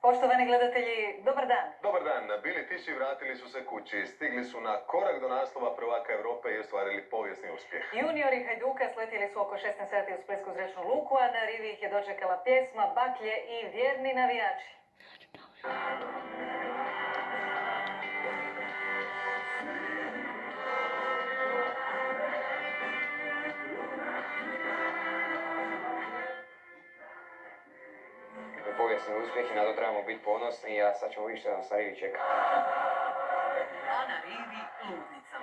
Poštovani gledatelji, dobar dan. Dobar dan. Bili tiši vratili su se kući. Stigli su na korak do naslova prvaka Europe i ostvarili povijesni uspjeh. Juniori Hajduka sletjeli su oko 16 sati u Splitsku zračnu luku, a na rivi ih je dočekala pjesma, baklje i vjerni navijači. Povijesni uspjeh i na to trebamo biti ponosni, a sad ćemo vidjeti što nas na rivi čeka. A na rivi ludnica.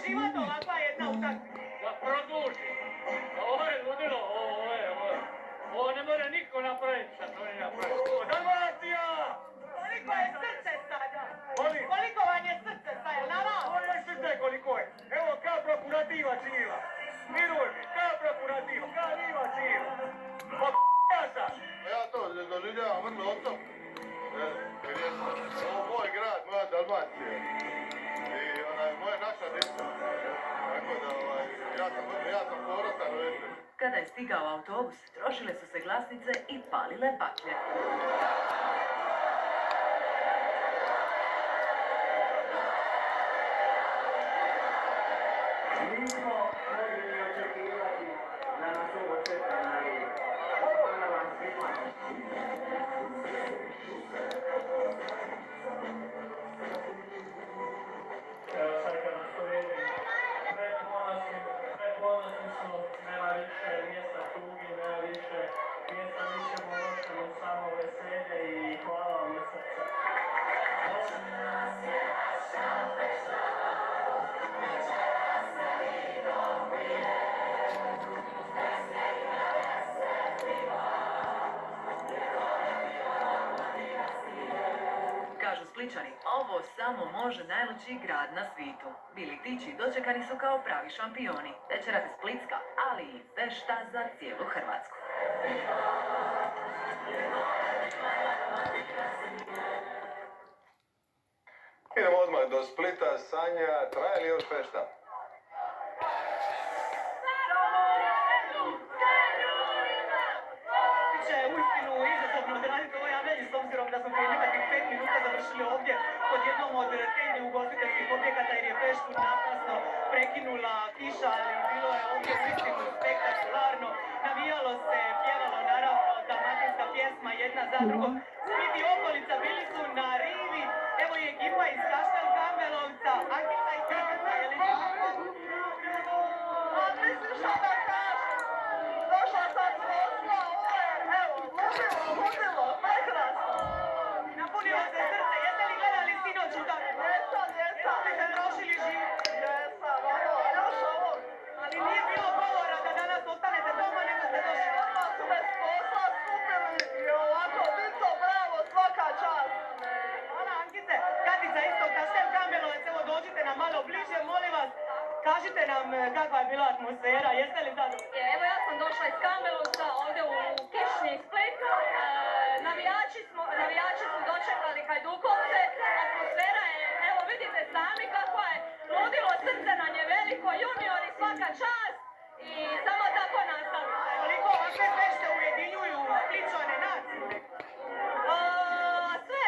Život ovakva jedna utakmica. Da produži. Ovo je ludilo, ovo ne mora niko napraviti, sad to ne napraviti. Dalmacija! Koliko je srce sada? Molim? Koliko vam je srce sada, jel na vas? Ovo je srce koliko je. Evo ka prokurativa činila. Miruj mi, ka prokurativa, ka niva činila. Pa ja sam. Ja to doživljavam vrlo osobno. Ovo je moj grad, moja Dalmacija. I moja naša djeca. Tako da ja sam ponosan roditelj. Kada je stigao autobus, trošile su se glasnice i palile baklje. Nismo mogli ni očekivati da nas ovo čeka na rivi. Hvala vam svima. Evo sad kad nas to vidim, preponosni su, nema više mjesta tugi, nema više mjesta, mi ćemo došli samo veselje i hvala vam na srce. Kažu Spličani, ovo samo može najlučiji grad na svijetu. Bili tići dočekani su kao pravi šampioni. Večeras je splitska, ali i fešta za cijelu Hrvatsku. Idemo odmah do Splita. Sanja, traje li još fešta? Biće uistinu izazovno odraditi ovo javljanje s obzirom da smo prije nekakvih 5 minuta završili ovdje pod jednom od tendni ugostiteljskih objekata jer je feštu naprasno prekinula kiša, ali bilo je ovdje uistinu spektakularno. Navijalo se, pjevalo naravno dalmatinska pjesma jedna za drugom. Split i okolica bili su na rivi, evo je ekipa iz Kaštel Kambelovca, Ankica i Katica, je li Pa misliš šta da kažem? Došla sam zvozla, ovo je, evo, ludilo, prekrasno. napunilo se srce, jeste li gledali sinoć utakmicu? Jesam. Jeste li se trošili život? Jesam, ono, još ovo. Ali nije bilo govora da danas ostanete doma, nego ste došli. Odmah su me s posla skupili i ovako, Vico, bravo, svaka čast. Hvala Ankice. Katica isto, Kaštel Kambelovac, evo dođite nam malo bliže, molim vas. Kažite nam kakva je bila atmosfera, jeste li zadovoljni? Evo ja sam došla iz Kambelovca ovdje u kišnji Split. Navijači su dočekali Hajdukovce. Atmosfera je, evo vidite sami kako je ludilo, srce nam je veliko, juniori svaka čast i samo tako nastavite. Koliko ovakve fešte ujedinjuju Spličane nacije? Sve,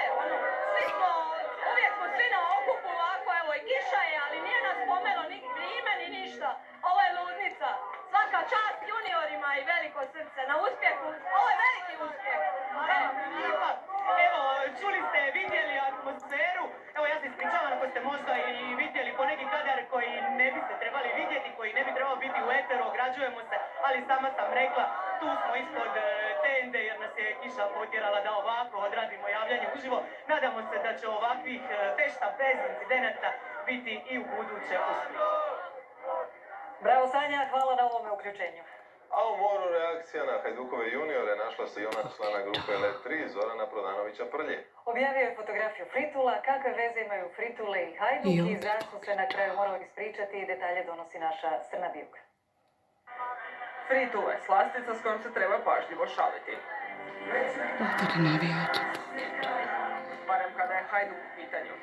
uvijek smo svi na okupu ovako, evo i kiša je, ali nije nas pomelo ni vrijeme ni ništa. Ovo je ludnica. Svaka čast juniorima i veliko srce na uspjehu. Ovo je veliki uspjeh. Evo, čuli ste, vidjeli atmosferu. Evo ja se ispričavam ako ste možda i vidjeli poneki kadar koji ne biste trebali vidjeti, koji ne bi trebao biti u eteru, ograđujemo se, ali sama sam rekla, tu smo ispod tende jer nas je kiša potjerala da ovako odradimo javljanje uživo. Nadamo se da će ovakvih fešta bez incidenata biti i u buduće uspješno. Bravo Sanja, hvala na ovome uključenju. A u moru reakcija na Hajdukove juniore našla se i ona člana grupe Let 3 Zorana Prodanovića Prlje. Objavio je fotografiju Fritula, kakve veze imaju Fritule i Hajduk i zašto se na kraju morao ispričati i detalje donosi naša Srna Bijuka. Fritule, slastica s kojom se treba pažljivo šaliti. Kada navijate. Barem kada je Hajduk u pitanju.